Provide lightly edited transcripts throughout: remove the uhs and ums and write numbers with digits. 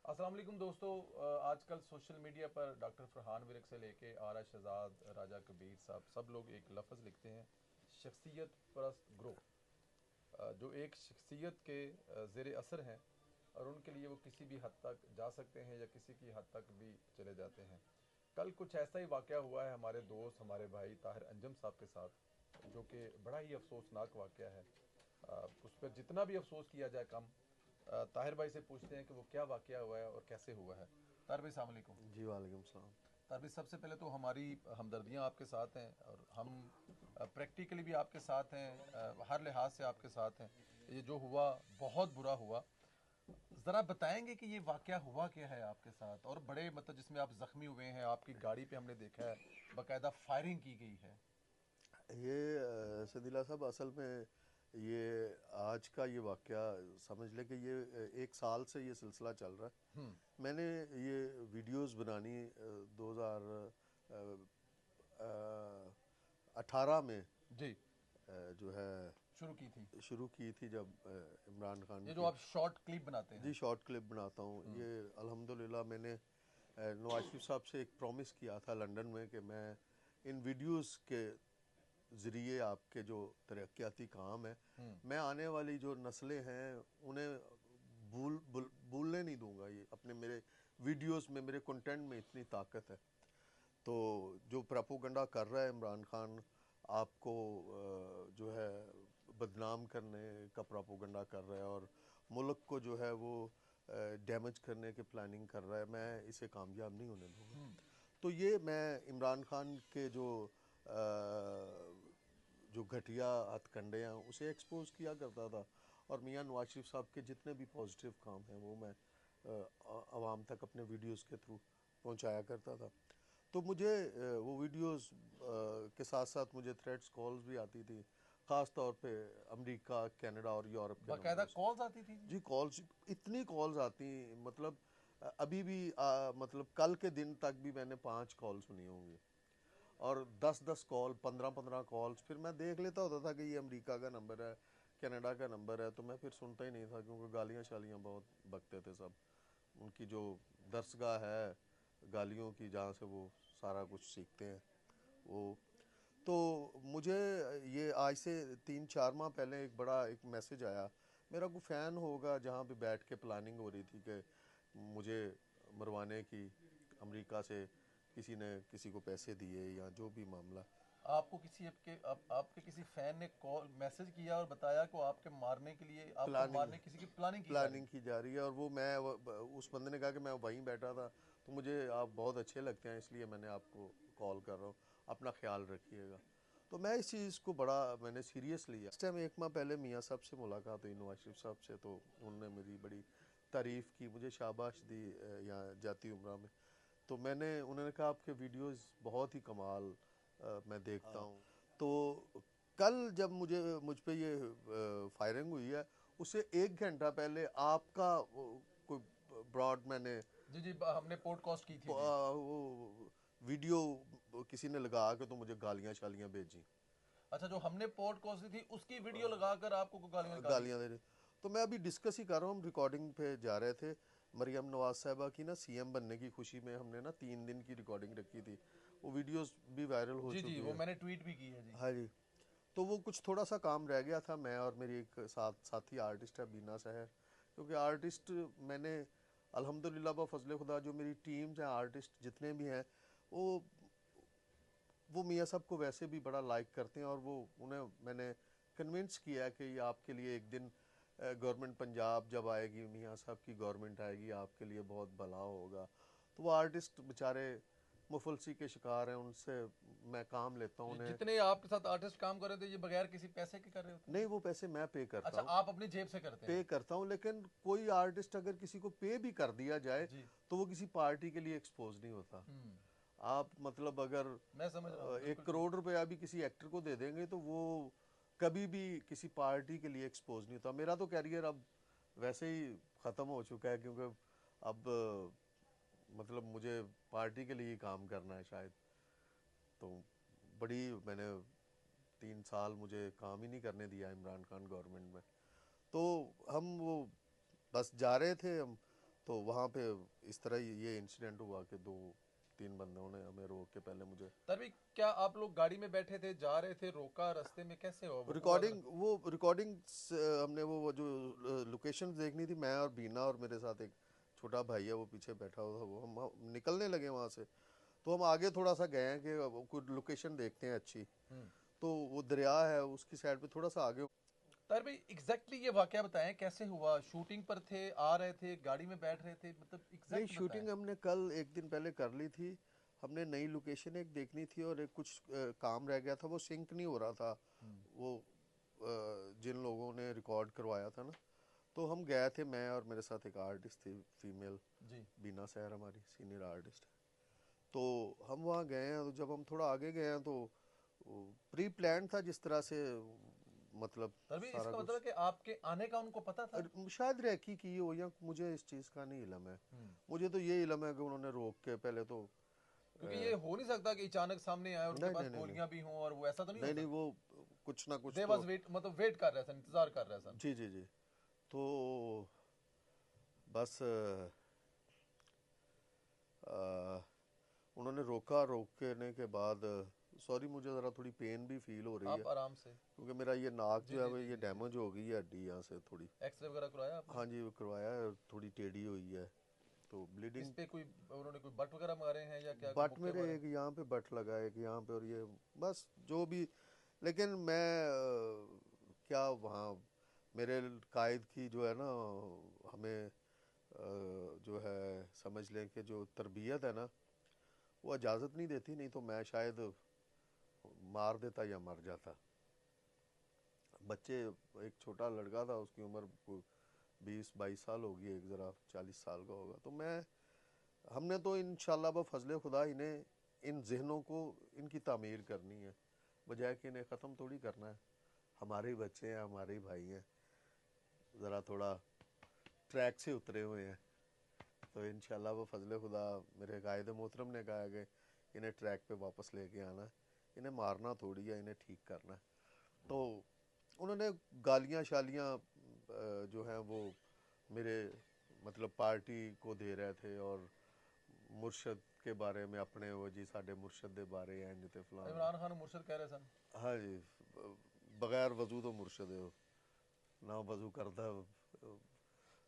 अस्सलाम वालेकुम दोस्तों। आजकल सोशल मीडिया पर डॉक्टर फरहान विरक से लेके आरा शहजाद, राजा कबीर साहब, सब लोग एक लफ्ज़ लिखते हैं, शख्सियत परस्त ग्रुप, जो एक शख्सियत के ज़ेर असर हैं और उनके लिए वो किसी भी हद तक जा सकते हैं या किसी की हद तक भी चले जाते हैं। कल कुछ ऐसा ही वाक़या हुआ है हमारे दोस्त, हमारे भाई ताहिर अंजम साहब के साथ, जो कि बड़ा ही अफसोसनाक वाक़या है। उस पर जितना भी अफसोस किया जाए कम। ताहिर भाई से पूछते हैं कि वो क्या वाक़या हुआ है और कैसे हुआ है। ताहिर भाई अस्सलाम वालेकुम। जी वालेकुम सलाम। ताहिर भाई, सबसे पहले तो हमारी हमदर्दियाँ आपके साथ हैं और हम प्रैक्टिकली भी आपके साथ हैं, हर लिहाज से आपके साथ हैं। ये जो हुआ बहुत बुरा हुआ। ज़रा बताएंगे कि ये वाक़या हुआ क्या है आपके साथ, और बड़े मतलब जिसमें आप ज़ख्मी हुए हैं, आपकी गाड़ी पे हमने देखा है बाकायदा फायरिंग की गई है। ये सदीला साहब, असल में ये आज का ये वाक़या समझ ले कि ये 1 साल से ये सिलसिला चल रहा है। मैंने ये वीडियोस बनानी 2018 में जी। जो है शुरू की थी। शुरू की थी, जब इमरान खान ये जो के। आप शॉर्ट क्लिप बनाते जी, हैं। शॉर्ट क्लिप बनाता हूँ ये। अल्हम्दुलिल्लाह मैंने नवाज शरीफ साहब से एक प्रॉमिस किया था लंदन में कि मैं इन वीडियोस के ज़रिए आपके जो तरक्याती काम है, मैं आने वाली जो नस्लें हैं उन्हें भूलने नहीं दूंगा। ये अपने मेरे वीडियोस में, मेरे कंटेंट में इतनी ताकत है। तो जो प्रोपोगंडा कर रहा है इमरान खान, आपको जो है बदनाम करने का प्रोपोगंडा कर रहा है और मुल्क को जो है वो डैमेज करने की प्लानिंग कर रहा है, मैं इसे कामयाब नहीं होने दूंगा। तो ये मैं इमरान खान के जो घटिया हथकंडे हैं उसे एक्सपोज किया करता था, और मियां नवाज शरीफ साहब के जितने भी पॉजिटिव काम हैं वो मैं आवाम तक अपने वीडियोस के थ्रू पहुंचाया करता था। तो मुझे वो वीडियोस के साथ साथ मुझे थ्रेट्स कॉल्स भी आती थी, ख़ास तौर पे अमेरिका, कनाडा और यूरोप के बाकायदा नंबरों से। कॉल्स आती थी जी। जी, कॉल्स, इतनी कॉल्स आती, मतलब अभी भी मतलब कल के दिन तक भी मैंने 5 कॉल सुनी होंगी, और 10-10 कॉल, 15-15 कॉल्स। फिर मैं देख लेता होता था कि ये अमेरिका का नंबर है, कनाडा का नंबर है, तो मैं फिर सुनता ही नहीं था, क्योंकि गालियाँ शालियाँ बहुत बकते थे सब। उनकी जो दरसगाह है गालियों की, जहाँ से वो सारा कुछ सीखते हैं वो। तो मुझे ये आज से 3-4 माह पहले एक मैसेज आया। मेरा कोई फ़ैन होगा जहाँ पे बैठ के प्लानिंग हो रही थी कि मुझे मरवाने की, अमेरिका से किसी ने किसी को पैसे दिए या जो भी मामला। आपको किसी आपके किसी फैन ने कॉल मैसेज किया और बताया कि आपके मारने के लिए, आपको प्लानिंग मारने किसी की प्लानिंग की जा रही प्लानिंग की जा रही है, और वो मैं उस बंदे ने कहा कि मैं वहीं बैठा था, तो मुझे आप बहुत अच्छे लगते हैं, इसलिए मैंने आपको कॉल कर रहा हूँ, अपना ख्याल रखिएगा। तो मैं इस चीज़ को बड़ा मैंने सीरियस लिया। इस टाइम 1 माह पहले मियाँ साहब से मुलाकात हुई, नवाज शरीफ साहब से, तो उन्होंने मेरी बड़ी तारीफ़ की, मुझे शाबाश दी यहाँ जाती उम्रा में। तो उन्होंने कहा आपके वीडियोस बहुत ही कमाल मैं देखता हूँ। तो कल जब मुझ पे ये फायरिंग हुई है, उससे 1 घंटा पहले आपका कोई ब्रॉड मैंने जी जी, हमने पॉडकास्ट की थी जी। वो वीडियो किसी ने लगा के तो मुझे गालियां शालियां भेजी, अच्छा, जो हमने पॉडकास्ट की थी उसकी वीडियो लगाकर आपको गालियां निकाली। गालियां दे रहे। तो मैं अभी डिस्कस ही कर रहा हूँ, हम रिकॉर्डिंग पे जा रहे थे। मरियम नवाज साहबा की ना सीएम बनने की खुशी में हमने ना 3 दिन की रिकॉर्डिंग रखी थी, वो वीडियोस भी वायरल हो जी जी, चुकी वो है। मैंने ट्वीट भी की है जी। हाँ जी। तो वो कुछ थोड़ा सा काम रह गया था, मैं और मेरी एक साथी आर्टिस्ट है बीना सहर, क्योंकि आर्टिस्ट मैंने अल्हम्दुलिल्लाह ब फजल खुदा जो मेरी टीम्स हैं, आर्टिस्ट जितने भी हैं, वो वो मियाँ साहब को वैसे भी बड़ा लाइक करते हैं, और वो उन्हें मैंने कन्विंस किया है कि ये आपके लिए एक दिन गवर्नमेंट पंजाब जब आएगी, मियाँ साहब की गवर्नमेंट आएगी, आपके लिए बहुत भला होगा। तो वो आर्टिस्ट बेचारे मुफलसी के शिकार हैं, उनसे मैं काम लेता हूँ उन्हें। जितने आपके साथ आर्टिस्ट काम कर रहे थे, ये बगैर किसी पैसे के कर रहे होते नहीं, हैं? वो पैसे मैं पे करता अच्छा, हूँ, आप अपनी जेब से करते हैं? लेकिन कोई आर्टिस्ट अगर किसी को पे भी कर दिया जाए जी। तो वो किसी पार्टी के लिए एक्सपोज नहीं होता। आप मतलब अगर मैं समझ रहा हूँ, एक बिल्कुल ठीक। करोड़ रुपया भी किसी एक्टर को दे देंगे तो वो कभी भी किसी पार्टी के लिए एक्सपोज नहीं होता। मेरा तो कैरियर अब वैसे ही ख़त्म हो चुका है, क्योंकि अब मतलब मुझे पार्टी के लिए ही काम करना है शायद। तो बड़ी मैंने 3 साल मुझे काम ही नहीं करने दिया इमरान खान गवर्नमेंट में। तो हम वो बस जा रहे थे हम, तो वहाँ पे इस तरह ये इंसिडेंट हुआ कि 2-3 बंदों ने हमें रोक के पहले मुझे तभी क्या आप लोग गाड़ी में बैठे थे, जा रहे थे, रोका रास्ते में, कैसे हो वो पूरा रिकॉर्डिंग हमने वो जो लोकेशन देखनी थी, मैं और बीना और मेरे साथ एक छोटा भाई है वो पीछे बैठा हुआ था, वो हम निकलने लगे वहाँ से। तो हम आगे थोड़ा सा गए हैं कि कुछ लोकेशन देखते हैं अच्छी। हम्म। तो वो दरिया है उसकी साइड पे थोड़ा सा आगे। तर भाई एग्जैक्टली ये वाकया बताएं, कैसे हुआ? शूटिंग पर थे, आ रहे थे, गाड़ी में बैठ रहे थे, मतलब नहीं, एग्जैक्ट बताएं। शूटिंग हमने कल एक दिन पहले कर ली थी। हमने नई लोकेशन एक देखनी थी और एक कुछ काम रह गया था, वो सिंक नहीं हो रहा था। हम्म। वो जिन लोगों ने रिकॉर्ड करवाया था ना, तो हम गए थे, मैं और मेरे साथ एक आर्टिस्ट थी फीमेल, जी। बीना सहर हमारी सीनियर आर्टिस्ट। तो हम वहाँ गए हैं, तो जब हम थोड़ा आगे गए हैं तो प्री प्लान था जिस तरह से, मतलब तर भी सारा इसका मतलब है कुछ। कि आपके आने का उनको पता था? शायद रेकी की हो, या मुझे इस चीज़ का नहीं इलम है। हम्म। मुझे तो ये इलम है कि उन्होंने रोक के पहले तो क्योंकि ये हो नहीं सकता कि अचानक सामने आए और उनके नहीं पास नहीं नहीं नहीं गोलियां भी हों, और वो ऐसा तो नहीं हो नहीं नहीं, सकता। वो कुछ ना कुछ दे तो। वाज वेट, मतलब वेट कर रहे थे, इंतजार कर रहे थे। जी जी जी। तो बस अ, उन्होंने रोका, रोकने के बाद सॉरी मुझे ज़रा थोड़ी पेन भी फील हो रही है, आप आराम से। क्योंकि मेरा ये नाक जी जो है जी वो जी ये जी जी। डैमेज हो गई है, हड्डी यहाँ से थोड़ी। एक्सरे वगैरह करवाया आपने? हाँ जी, वो करवाया है, थोड़ी टेढ़ी हुई है तो किस ब्लीडिंग। पे कोई, उन्होंने कोई बट वगैरह मारे हैं या क्या, कोई बट मुक्के मेरे मारे हैं? एक यहाँ पे बट लगा है, एक यहाँ पे, और ये बस जो भी। लेकिन मैं क्या वहाँ मेरे कायद की जो है ना, हमें जो है समझ लें कि जो तरबियत है ना, वो इजाज़त नहीं देती, नहीं तो मैं शायद मार देता या मर जाता। बच्चे, एक छोटा लड़का था, उसकी उम्र 20-22 साल होगी, एक ज़रा 40 साल का होगा। तो मैं हमने तो इंशाल्लाह बफज़ल खुदा इन्हें, इन जहनों को, इनकी तामीर करनी है, बजाय कि इन्हें ख़त्म थोड़ी करना है। हमारे ही बच्चे हैं, हमारे ही भाई हैं, ज़रा थोड़ा ट्रैक से उतरे हुए हैं। तो इंशाल्लाह बफज़ल खुदा, मेरे कायद मोहतरम ने कहा है कि इन्हें ट्रैक पे वापस लेके आना है, इन्हें मारना थोड़ी है, इन्हें ठीक करना है। तो उन्होंने गालियाँ शालियाँ जो हैं वो मेरे, मतलब पार्टी को दे रहे थे, और मुर्शद के बारे में अपने, वो जी साडे मुर्शद दे बारे हैं जिते फलाना। इमरान खान मुर्शद कह रहे सन। हाँ जी, बगैर वजू तो मुर्शद है वो, ना वजू करता।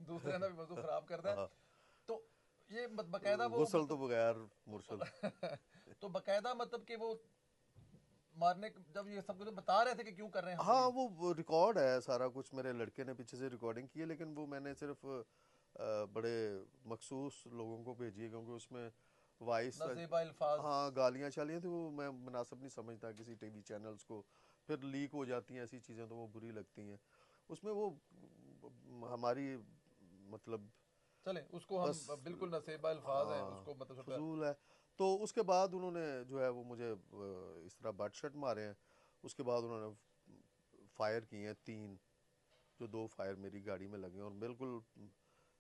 दूसरे ने भी वजू खराब कर दिया। हाँ, तो ये बकायदा वो गुसल तो मतलब बगैर मुर्शद। तो बकायदा मतलब कि वो मारने जब ये सब कुछ बता रहे थे कि क्यों कर रहे हैं हम लोग हाँ, ये। वो रिकॉर्ड है सारा कुछ, मेरे लड़के ने पीछे से रिकॉर्डिंग की है, लेकिन वो मैंने सिर्फ बड़े मखसूस लोगों को भेजी है, क्योंकि उसमें वॉइस, नजेबा अल्फाज। हाँ गालियाँ शालियाँ थी, वो मैं मुनासिब नहीं समझता किसी टीवी चैनल्स को, फिर लीक हो जाती हैं ऐसी चीज़ें तो वो बुरी लगती हैं। उसमें वो हमारी, मतलब चले उसको हम बस, बिल्कुल नसेबा अल्फाज हैं, हाँ, उसको मतलब छोटा। फजूल है। तो उसके बाद उन्होंने जो है वो मुझे इस तरह बट शट मारे हैं। उसके बाद उन्होंने फायर किए हैं 3, जो 2 फायर मेरी गाड़ी में लगे हैं, और बिल्कुल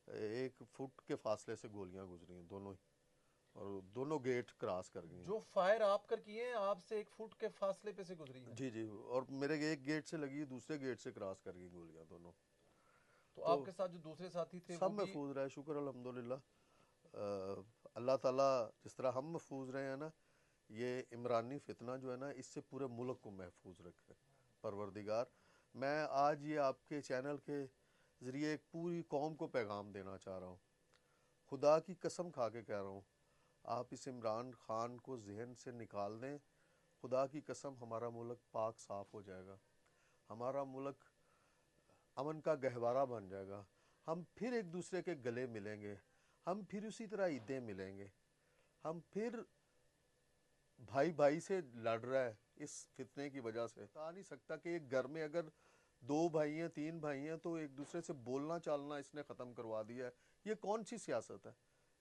1 फुट के फासले से गोलियां गुजरी हैं दोनों ही, और दोनों गेट क्रॉस कर गई हैं। जो फायर आप कर किए हैं, आपसे 1 फुट के फासले पे से गुजरी है। जी जी, और मेरे एक गेट से लगी, दूसरे गेट से क्रॉस कर गई गोलियां दोनों। तो तो आपके साथ जो दूसरे साथी थे वो सब भी? महफूज रहे, शुक्र अल्हम्दुलिल्लाह। अल्लाह ताला जिस तरह हम महफूज रहे हैं ना, ये इमरानी फितना जो है ना, इससे पूरे मुल्क को महफूज रखे परवरदिगार। मैं आज ये आपके चैनल के ज़रिए एक पूरी कौम को पैगाम देना चाह रहा हूँ, खुदा की कसम खा के कह रहा हूँ, आप इस इमरान खान को जहन से निकाल दें, खुदा की कसम हमारा मुल्क पाक साफ़ हो जाएगा, हमारा मुल्क अमन का गहवारा बन जाएगा। हम फिर एक दूसरे के गले मिलेंगे, हम फिर उसी तरह ईदें मिलेंगे, हम फिर, भाई भाई से लड़ रहा है इस फितने की वजह से। बता नहीं सकता कि एक घर में अगर 2 भाई हैं, 3 भाई हैं, तो एक दूसरे से बोलना चालना इसने ख़त्म करवा दिया है। ये कौन सी सियासत है?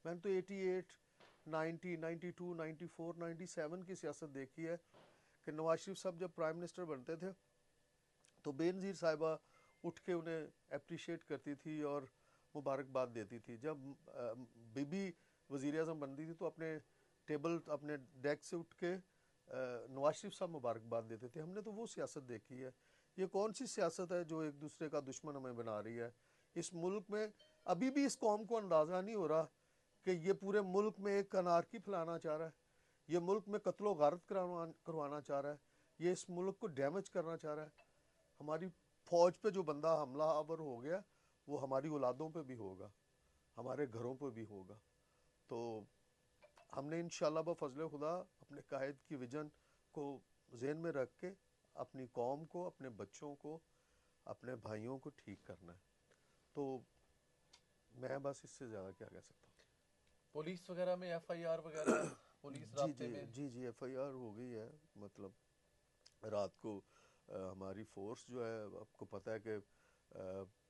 मैंने तो 88, 90, 92, 94, 97 की सियासत देखी है, कि नवाज शरीफ साहब जब प्राइम मिनिस्टर बनते थे तो बेनज़ीर साहिबा उठ के उन्हें अप्रिशिएट करती थी और मुबारकबाद देती थी। जब बीबी वज़ीर आज़म बनती थी तो अपने टेबल, अपने डेस्क से उठ के नवाज शरीफ साहब मुबारकबाद देते थे। हमने तो वो सियासत देखी है। ये कौन सी सियासत है जो एक दूसरे का दुश्मन हमें बना रही है? इस मुल्क में अभी भी इस कौम को अंदाज़ा नहीं हो रहा कि ये पूरे मुल्क में एक अनारकी फैलाना चाह रहा है, ये मुल्क में कत्लो गारत करवाना चाह रहा है, ये इस मुल्क को डैमेज करना चाह रहा है। हमारी फौज पे जो बंदा हमला आवर हो गया वो हमारी औलादों पे भी होगा, हमारे घरों पे भी होगा। तो हमने इंशाल्लाह बफजल खुदा अपने कायद की विजन को जहन में रख के अपनी कौम को, अपने बच्चों को, अपने भाइयों को ठीक करना है। तो मैं बस इससे ज़्यादा क्या कह सकता हूँ। पुलिस वगैरह में एफआईआर वगैरह, पुलिस जी राब्ते जी में? जी जी एफआईआर हो गई है। मतलब रात को हमारी फोर्स जो है, आपको पता है कि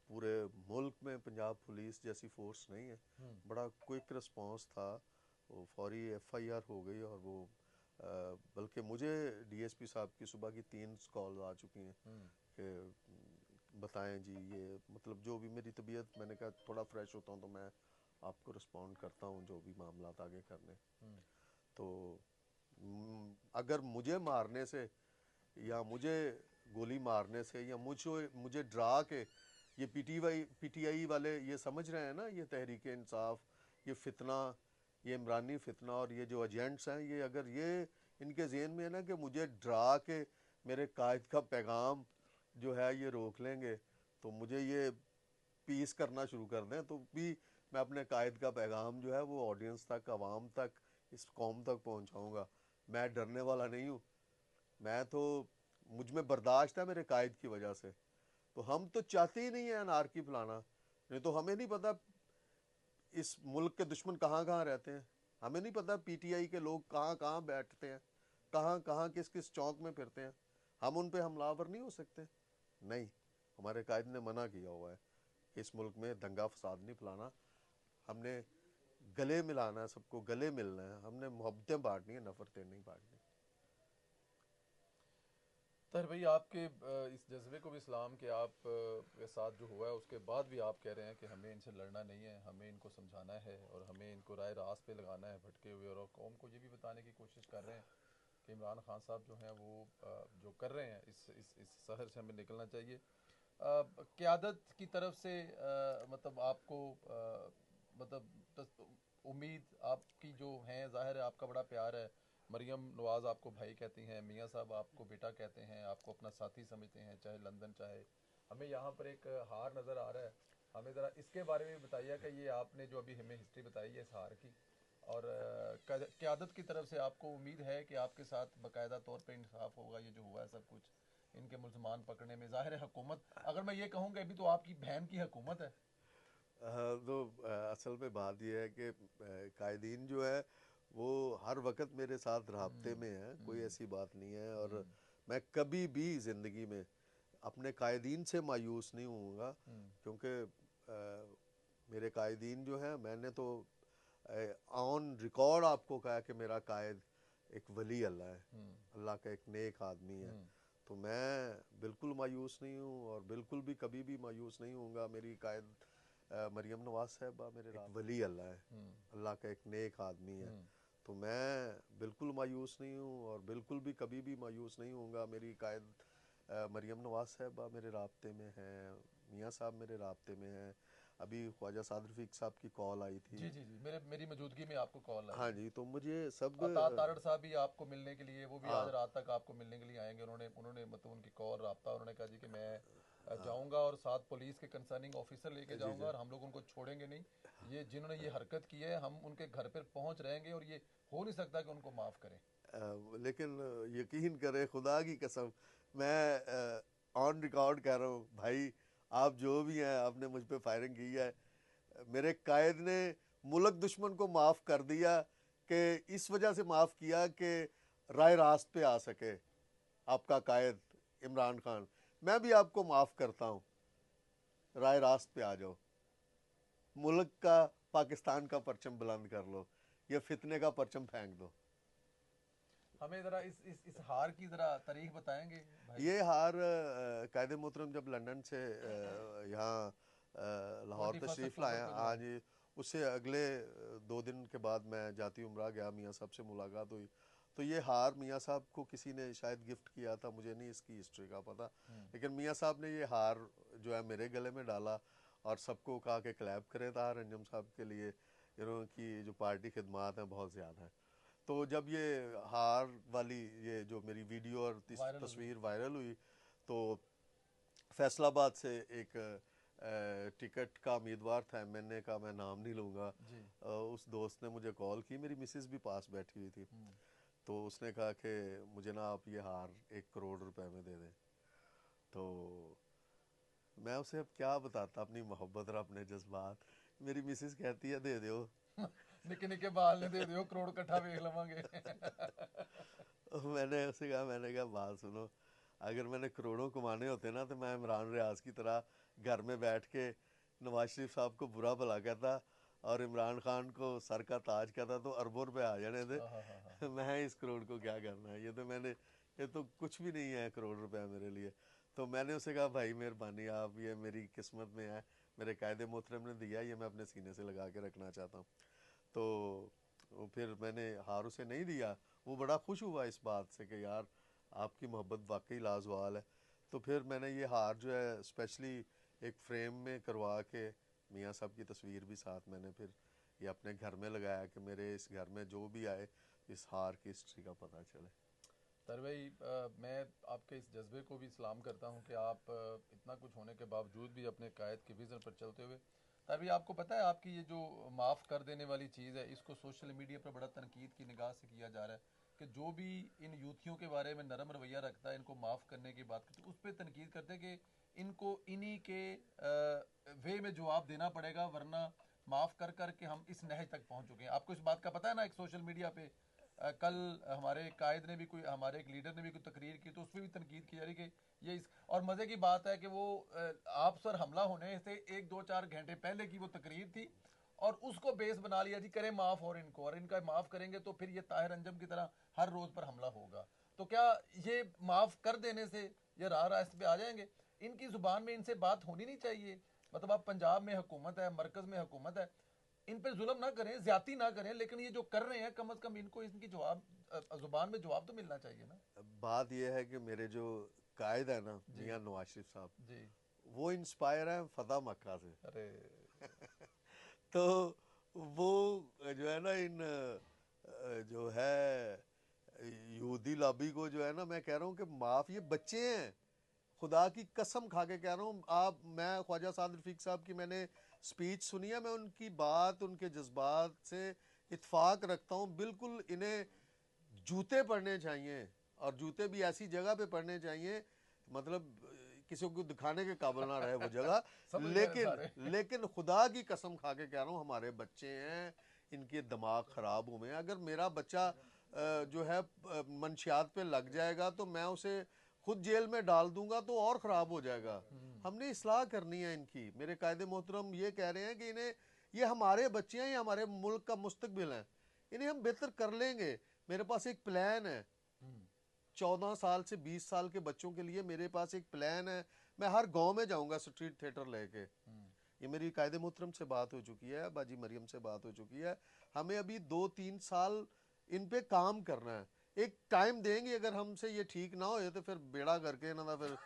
पूरे मुल्क में पंजाब पुलिस जैसी फोर्स नहीं है। बड़ा क्विक रिस्पांस था, वो फौरी एफआईआर हो गई। और वो बल्कि मुझे डीएसपी साहब की सुबह की 3 कॉल आ चुकी हैं कि बताएं जी ये, मतलब जो भी मेरी तबीयत, मैंने कहा थोड़ा फ्रेश होता हूँ तो मैं आपको रिस्पॉन्ड करता हूँ जो भी मामला आगे करने। तो अगर मुझे मारने से या मुझे गोली मारने से या मुझे डरा के ये पीटीआई वाले ये समझ रहे हैं ना, ये तहरीक इंसाफ, ये फितना, ये इमरानी फितना और ये जो एजेंट्स हैं, ये अगर ये इनके ज़हन में है ना कि मुझे डरा के मेरे कायद का पैगाम जो है ये रोक लेंगे, तो मुझे ये पीस करना शुरू कर दें तो भी मैं अपने कायद का पैगाम जो है वो ऑडियंस तक, आवाम तक, इस कौम तक पहुंचाऊंगा। मैं डरने वाला नहीं हूँ। मैं तो, मुझ में बर्दाश्त है मेरे कायद की वजह से। तो हम तो चाहते ही नहीं है अनारकी फैलाना। नहीं तो हमें नहीं पता इस मुल्क के दुश्मन कहाँ कहाँ रहते हैं, हमें नहीं पता पीटीआई के लोग कहाँ कहाँ बैठते हैं, कहाँ कहाँ किस किस चौक में फिरते हैं। हम उन पे हमलावर नहीं हो सकते? नहीं, हमारे कायद ने मना किया हुआ है कि इस मुल्क में दंगा फसाद नहीं फैलाना। हमने गले मिलाना है, सबको गले मिलना है, हमने मोहब्बतें बांटनी है, नफरतें नहीं बांटनी। तर भाई, आपके इस जज्बे को भी सलाम कि आप के साथ जो हुआ है उसके बाद भी आप कह रहे हैं कि हमें इनसे लड़ना नहीं है, हमें इनको समझाना है और हमें इनको राय रास्त पे लगाना है भटके हुए। और कौम को ये भी बताने की कोशिश कर रहे हैं कि इमरान खान साहब जो हैं वो जो कर रहे हैं इस शहर से हमें निकलना चाहिए। क़यादत की तरफ से मतलब आपको मतलब उम्मीद आपकी जो है, ज़ाहिर है आपका बड़ा प्यार है। मरियम नवाज़ आपको भाई कहती हैं, मियाँ साहब आपको बेटा कहते हैं, आपको अपना साथी समझते हैं, चाहे लंदन चाहे। हमें यहाँ पर एक हार नज़र आ रहा है, हमें ज़रा इसके बारे में बताइए कि ये आपने जो अभी हमें हिस्ट्री बताई है इस हार की, और क़यादत की तरफ से आपको उम्मीद है कि आपके साथ बाकायदा तौर पे इंसाफ होगा। ये जो हुआ है सब कुछ इनके मुल्ज़मान पकड़ने में, ज़ाहिर है हुकूमत, अगर मैं ये कहूँ कि अभी तो आपकी बहन की हुकूमत है। तो असल में बात यह है कि कायदीन जो है वो हर वक्त मेरे साथ राब्ते में है, कोई ऐसी बात नहीं है। और मैं कभी भी ज़िंदगी में अपने कायदीन से मायूस नहीं होऊंगा, क्योंकि मेरे कायदीन जो हैं, मैंने तो ऑन रिकॉर्ड आपको कहा कि मेरा कायद एक वली अल्लाह है, अल्लाह का एक नेक आदमी है। तो मैं बिल्कुल मायूस नहीं हूँ और बिल्कुल भी कभी भी मायूस नहीं होऊंगा। मेरी कायद मरियम नवाज साहबा मेरे एक वली अल्लाह है, अल्लाह का एक नेक आदमी है। तो मैं बिल्कुल मायूस नहीं हूँ और बिल्कुल भी कभी भी मायूस नहीं होऊंगा। मेरी कायद मरियम नवाज साहबा मेरे राब्ते में हैं, मियाँ साहब मेरे राब्ते में हैं। अभी ख्वाजा साद रफीक साहब की कॉल आई थी। जी जी जी, मेरी मौजूदगी में आपको कॉल आई हाँ है। जी, तो मुझे सब अता तारड़ साहब भी आपको मिलने के लिए, वो भी आज हाँ रात तक आपको मिलने के लिए आएंगे। उन्होंने उन्होंने मतलब उनकी कॉल रब्ता, उन्होंने कहा जी कि मैं जाऊंगा और साथ पुलिस के कंसर्निंग ऑफिसर लेके जी जाऊंगा जी। और हम लोग उनको छोड़ेंगे नहीं। ये जिन्होंने ये हरकत की है हम उनके घर पर पहुंच रहेंगे और ये हो नहीं सकता कि उनको माफ़ करें। लेकिन यकीन करें खुदा की कसम, मैं ऑन रिकॉर्ड कह रहा हूँ भाई, आप जो भी हैं आपने मुझ पे फायरिंग की है, मेरे कायद ने मुल्क दुश्मन को माफ़ कर दिया कि इस वजह से माफ़ किया कि राय रास्त पे आ सके आपका कायद इमरान खान। मैं भी आपको माफ़ करता हूँ, राय रास्त पे आ जाओ, मुल्क का, पाकिस्तान का परचम बुलंद कर लो, ये फितने का परचम फेंक दो। हमें ज़रा इस हार की ज़रा तारीख बताएंगे भाई। ये हार कायद मोहतरम जब लंदन से यहाँ लाहौर 21 तशरीफ़ अक्टूबर लाए, को जो आज है। उससे अगले 2 दिन के बाद मैं जाती उम्रा गया, मियाँ साहब से मुलाकात हुई। तो ये हार मियाँ साहब को किसी ने शायद गिफ्ट किया था, मुझे नहीं इसकी हिस्ट्री का पता, लेकिन मियाँ साहब ने ये हार जो है मेरे गले में डाला और सबको कहा कि क्लैप करें ताहिर अंजुम साहब के लिए, कि जो पार्टी खिदमात हैं बहुत ज़्यादा है। तो जब ये हार वाली ये जो मेरी वीडियो और तस्वीर वायरल हुई, तो फैसलाबाद से एक टिकट का उम्मीदवार था एमएनए का, मैं नाम नहीं लूँगा, उस दोस्त ने मुझे कॉल की, मेरी मिसेस भी पास बैठी हुई थी, तो उसने कहा कि मुझे ना आप ये हार 1 करोड़ रुपए में दे दें। तो मैं उसे अब क्या बताता अपनी मोहब्बत और अपने जज्बात। मेरी मिसेस कहती है दे दो निके निके बाल ने दे दो, करोड़ इकट्ठा वेख लवांगे। मैंने कहा बात सुनो, अगर मैंने करोड़ों कमाने होते ना तो मैं इमरान रियाज की तरह घर में बैठ के नवाज शरीफ साहब को बुरा भला कहता और इमरान खान को सर का ताज कहता, तो अरबों रुपए आ जाने थे। मैं इस करोड़ को क्या करना है, ये तो कुछ भी नहीं है करोड़ रुपया मेरे लिए। तो मैंने उसे कहा भाई मेहरबानी, आप ये मेरी किस्मत में है, मेरे कायदे मोहतरम ने दिया, ये मैं अपने सीने से लगा के रखना चाहता हूँ। तो फिर मैंने हार उसे नहीं दिया, वो बड़ा खुश हुआ इस बात से कि यार आपकी मोहब्बत वाकई लाजवाल है। तो फिर मैंने ये हार जो है स्पेशली एक फ्रेम में करवा के, मियाँ साहब की तस्वीर भी साथ, मैंने फिर ये अपने घर में लगाया कि मेरे इस घर में जो भी आए इस हार की हिस्ट्री का पता चले। तर भाई मैं आपके इस जज्बे को भी सलाम करता हूँ कि आप इतना कुछ होने के बावजूद भी अपने कायद के विज़न पर चलते हुए, तर भाई आपको पता है आपकी ये जो माफ़ कर देने वाली चीज़ है, इसको सोशल मीडिया पर बड़ा तनकीद की निगाह से किया जा रहा है कि जो भी इन यूथियों के बारे में नरम रवैया रखता है, इनको माफ़ करने की बात करते, उस पर तनकीद करते हैं कि इनको इन्हीं के वे में जवाब देना पड़ेगा, वरना माफ़ कर कर के हम इस नहज तक पहुँच चुके हैं। आपको इस बात का पता है ना, एक सोशल मीडिया पे कल हमारे कायद ने भी कोई, हमारे एक लीडर ने भी कोई तकरीर की, तो उस पर भी तनकीद की जा रही कि ये इस, और मज़े की बात है कि वो आप सर हमला होने से 1-2-4 घंटे पहले की वो तकरीर थी और उसको बेस बना लिया जी करें माफ़, और इनका माफ़ करेंगे तो फिर ये ताहिर अंजम की तरह हर रोज़ पर हमला होगा। तो क्या ये माफ़ कर देने से ये राह रास्ते पे आ जाएंगे? इनकी ज़ुबान में इनसे बात होनी नहीं चाहिए। मतलब आप पंजाब में हुकूमत है, मरकज़ में हुकूमत है, इन पे जुल्म ना करें, ज्यादती ना करें, लेकिन ये जो कर रहे हैं कम अज कम इनको इनकी जवाब जुबान में जवाब तो मिलना चाहिए ना। बात यह है कि मेरे जो कायद है ना जी मियाँ नवाज शरीफ साहब, जी। वो इंस्पायर है फतेह मक्का से। अरे तो वो जो है ना इन जो है यहूदी लॉबी को जो है ना, मैं कह रहा हूँ कि माफ, ये बच्चे हैं, खुदा की कसम खा के कह रहा हूँ। आप, मैं ख्वाजा साद रफीक साहब की मैंने स्पीच सुनी है, मैं उनकी बात, उनके जज्बात से इत्फाक रखता हूँ बिल्कुल। इन्हें जूते पड़ने चाहिए और जूते भी ऐसी जगह पे पड़ने चाहिए, मतलब किसी को दिखाने के काबिल ना रहे वो जगह। समझ गए लेकिन सारे। लेकिन खुदा की कसम खा के कह रहा हूँ, हमारे बच्चे हैं, इनके दिमाग खराब हुए हैं। अगर मेरा बच्चा जो है मंशियात पे लग जाएगा तो मैं उसे खुद जेल में डाल दूंगा तो और ख़राब हो जाएगा। हमने इस्लाह करनी है इनकी। मेरे कायदे मोहतरम ये कह रहे हैं कि इन्हें, ये हमारे बच्चे हैं, ये हमारे मुल्क का मुस्तकबिल है, इन्हें हम बेहतर कर लेंगे। मेरे पास एक प्लान है, 14 साल से 20 साल के बच्चों के लिए मेरे पास एक प्लान है। मैं हर गांव में जाऊंगा स्ट्रीट थिएटर लेके। ये मेरी कायदे मोहतरम से बात हो चुकी है, बाजी मरियम से बात हो चुकी है। हमें अभी 2-3 साल इन पे काम करना है, एक टाइम देंगे। अगर हमसे ये ठीक ना हो तो फिर बेड़ा करके ना फिर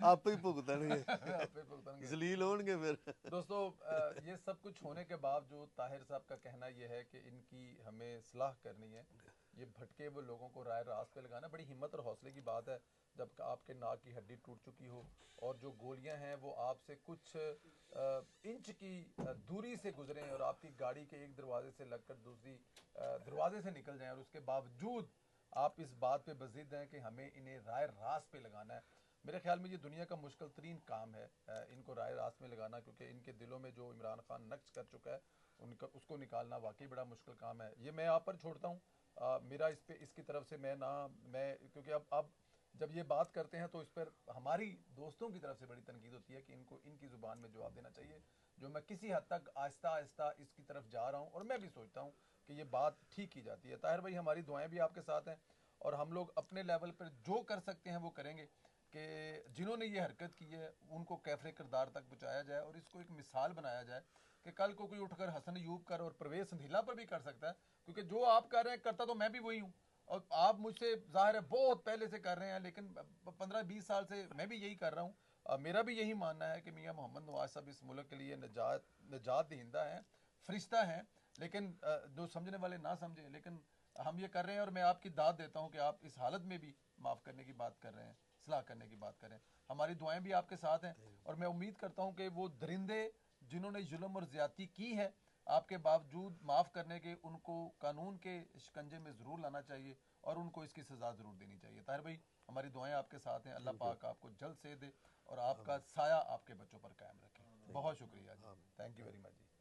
आप ही भुगतनगे, जलील होंगे फिर। दोस्तों ये सब कुछ होने के बावजूद ताहिर साहब का कहना यह है कि इनकी हमें सलाह करनी है। ये भटके हुए लोगों को राय रास्त पे लगाना बड़ी हिम्मत और हौसले की बात है, जब आपके नाक की हड्डी टूट चुकी हो और जो गोलियां हैं वो आपसे कुछ इंच की दूरी से गुजरें और आपकी गाड़ी के एक दरवाजे से लगकर दूसरी दरवाजे से निकल जाएं, और उसके बावजूद आप इस बात पे बजिद हैं कि हमें इन्हें राय रास्त पे लगाना है। मेरे ख्याल में ये दुनिया का मुश्किल तरीन काम है इनको राय रास्त में लगाना, क्योंकि इनके दिलों में जो इमरान खान नक्श कर चुका है उनका, उसको निकालना वाकई बड़ा मुश्किल काम है। ये मैं आप पर छोड़ता हूँ। मेरा इस पे, इसकी तरफ से मैं क्योंकि अब जब ये बात करते हैं तो इस पर हमारी दोस्तों की तरफ से बड़ी तनकीद होती है कि इनको इनकी ज़ुबान में जवाब देना चाहिए, जो मैं किसी हद तक आहिस्ता आहिस्ता इसकी तरफ जा रहा हूँ और मैं भी सोचता हूँ कि ये बात ठीक की जाती है। ताहिर भाई हमारी दुआएं भी आपके साथ हैं और हम लोग अपने लेवल पर जो कर सकते हैं वो करेंगे कि जिन्होंने ये हरकत की है उनको कैफरे किरदार तक पहुँचाया जाए और इसको एक मिसाल बनाया जाए कि कल को कोई उठकर हसन यूब कर और परवेज संधीला पर भी कर सकता है, क्योंकि जो आप कर रहे हैं करता तो मैं भी वही हूँ और आप मुझसे जाहिर है बहुत पहले से कर रहे हैं, लेकिन 15-20 साल से मैं भी यही कर रहा हूँ। मेरा भी यही मानना है कि मियां मोहम्मद नवाज साहब इस मुल्क के लिए निजात दहिंदा हैं, फरिश्ता हैं, लेकिन जो समझने वाले ना समझे, लेकिन हम ये कर रहे हैं। और मैं आपकी दाद देता हूँ कि आप इस हालत में भी माफ़ करने की बात कर रहे हैं, सलाह करने की बात कर रहे हैं। हमारी दुआएं भी आपके साथ हैं और मैं उम्मीद करता हूँ कि वो दरिंदे जिन्होंने जुल्म और ज़्यादती की है, आपके बावजूद माफ़ करने के, उनको कानून के शिकंजे में ज़रूर लाना चाहिए और उनको इसकी सज़ा ज़रूर देनी चाहिए। ताहिर भाई, हमारी दुआएं आपके साथ हैं। अल्लाह पाक आपको जल्द से दे और आपका साया आपके बच्चों पर कायम रखे। बहुत शुक्रिया जी, thank you very much ji.